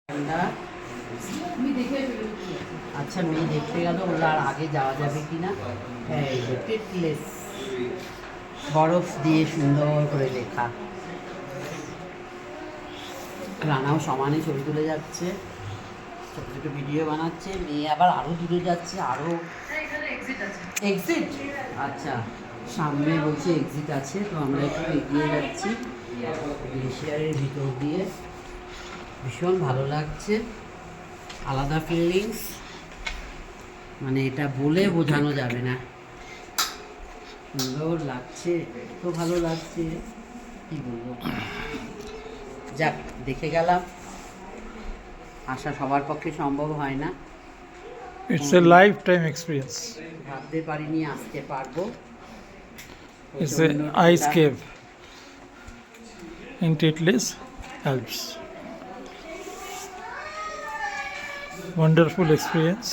ঠান্ডা। আচ্ছা মেয়ে দেখতে গেল, ওরা আর আগে যাওয়া যাবে কিনা। এই যে টিটলেস বরফ দিয়ে সুন্দর করে লেখা। রানাও সমানে ছবি তুলে যাচ্ছে, ছোটো ছোটো ভিডিও বানাচ্ছে। মেয়ে আবার আরও দূরে যাচ্ছে, আরও এক্সিট। আচ্ছা সামনে বলছে এক্সিট আছে, তো আমরা একটু এগিয়ে যাচ্ছি গ্লেশিয়ারের ভিতর দিয়ে। ভীষণ ভালো লাগছে, আলাদা ফিলিংস, মানে এটা বলে বোঝানো যাবে না। সুন্দর লাগছে, এত ভালো লাগছে কি বলবো। যাক দেখে গেলাম, আসা সবার পক্ষে সম্ভব হয় না। It's a lifetime experience. ভাবতে পারিনি আসতে পারবো। It's an ice cave in Titlis Alps. Wonderful experience.